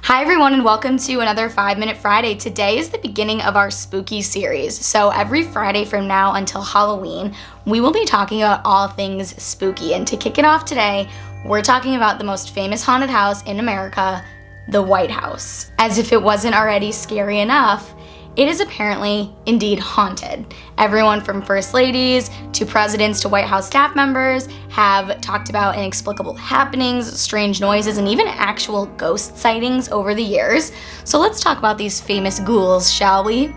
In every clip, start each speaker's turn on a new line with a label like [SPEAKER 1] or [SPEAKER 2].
[SPEAKER 1] Hi everyone and welcome to another 5-Minute Friday. Today is the beginning of our spooky series. So every Friday from now until Halloween, we will be talking about all things spooky. And to kick it off today, we're talking about the most famous haunted house in America, the White House. As if it wasn't already scary enough, it is apparently indeed haunted. Everyone from first ladies to presidents to White House staff members have talked about inexplicable happenings, strange noises, and even actual ghost sightings over the years. So let's talk about these famous ghouls, shall we?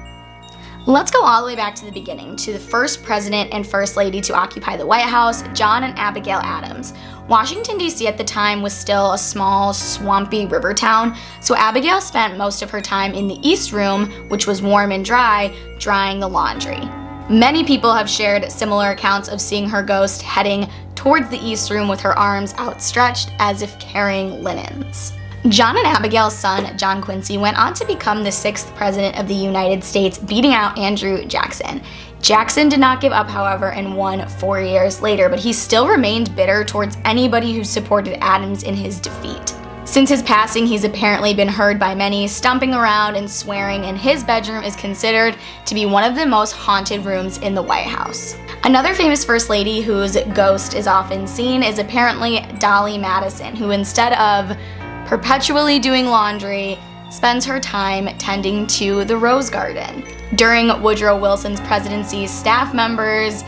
[SPEAKER 1] Let's go all the way back to the beginning, to the first president and first lady to occupy the White House, John and Abigail Adams. Washington, D.C. at the time was still a small, swampy river town, so Abigail spent most of her time in the East Room, which was warm and dry, drying the laundry. Many people have shared similar accounts of seeing her ghost heading towards the East Room with her arms outstretched as if carrying linens. John and Abigail's son, John Quincy, went on to become the 6th president of the United States, beating out Andrew Jackson. Jackson did not give up, however, and won 4 years later, but he still remained bitter towards anybody who supported Adams in his defeat. Since his passing, he's apparently been heard by many stomping around and swearing, and his bedroom is considered to be one of the most haunted rooms in the White House. Another famous first lady whose ghost is often seen is apparently Dolly Madison, who instead of perpetually doing laundry, spends her time tending to the Rose Garden. During Woodrow Wilson's presidency, staff members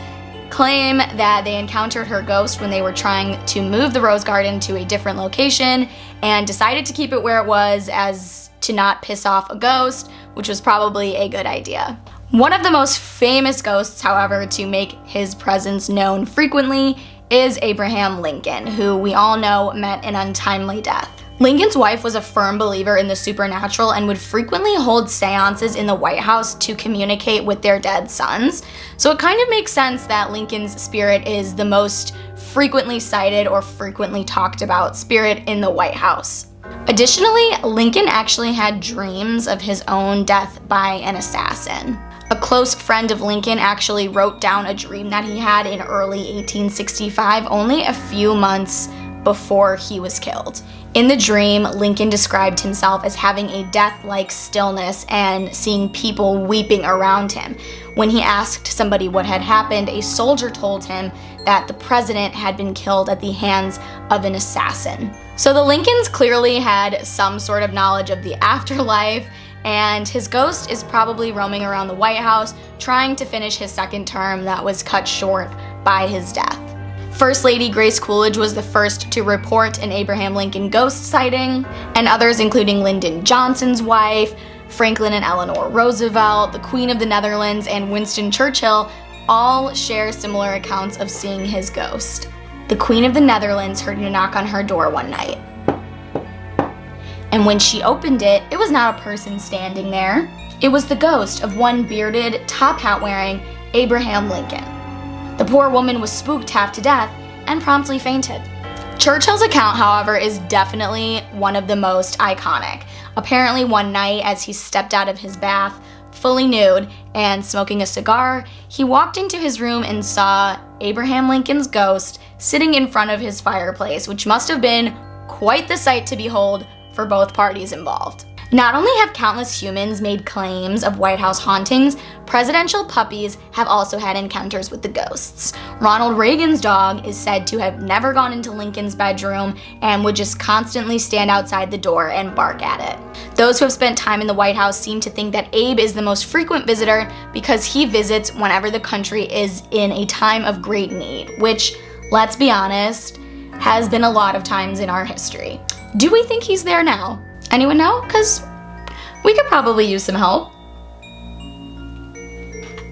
[SPEAKER 1] claim that they encountered her ghost when they were trying to move the Rose Garden to a different location and decided to keep it where it was as to not piss off a ghost, which was probably a good idea. One of the most famous ghosts, however, to make his presence known frequently is Abraham Lincoln, who we all know met an untimely death. Lincoln's wife was a firm believer in the supernatural and would frequently hold seances in the White House to communicate with their dead sons. So it kind of makes sense that Lincoln's spirit is the most frequently cited or frequently talked about spirit in the White House. Additionally, Lincoln actually had dreams of his own death by an assassin. A close friend of Lincoln actually wrote down a dream that he had in early 1865, only a few months before he was killed. In the dream, Lincoln described himself as having a death-like stillness and seeing people weeping around him. When he asked somebody what had happened, a soldier told him that the president had been killed at the hands of an assassin. So the Lincolns clearly had some sort of knowledge of the afterlife, and his ghost is probably roaming around the White House trying to finish his second term that was cut short by his death. First Lady Grace Coolidge was the first to report an Abraham Lincoln ghost sighting, and others including Lyndon Johnson's wife, Franklin and Eleanor Roosevelt, the Queen of the Netherlands, and Winston Churchill all share similar accounts of seeing his ghost. The Queen of the Netherlands heard a knock on her door one night, and when she opened it, it was not a person standing there. It was the ghost of one bearded, top hat wearing Abraham Lincoln. The poor woman was spooked half to death and promptly fainted. Churchill's account, however, is definitely one of the most iconic. Apparently one night, as he stepped out of his bath, fully nude and smoking a cigar, he walked into his room and saw Abraham Lincoln's ghost sitting in front of his fireplace, which must have been quite the sight to behold for both parties involved. Not only have countless humans made claims of White House hauntings, presidential puppies have also had encounters with the ghosts. Ronald Reagan's dog is said to have never gone into Lincoln's bedroom and would just constantly stand outside the door and bark at it. Those who have spent time in the White House seem to think that Abe is the most frequent visitor because he visits whenever the country is in a time of great need, which, let's be honest, has been a lot of times in our history. Do we think he's there now? Anyone know? Because we could probably use some help.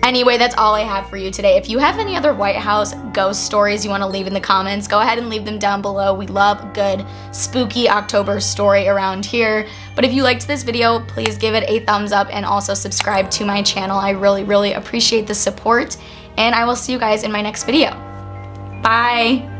[SPEAKER 1] Anyway, that's all I have for you today. If you have any other White House ghost stories you want to leave in the comments, go ahead and leave them down below. We love a good spooky October story around here. But if you liked this video, please give it a thumbs up and also subscribe to my channel. I really, really appreciate the support, and I will see you guys in my next video. Bye!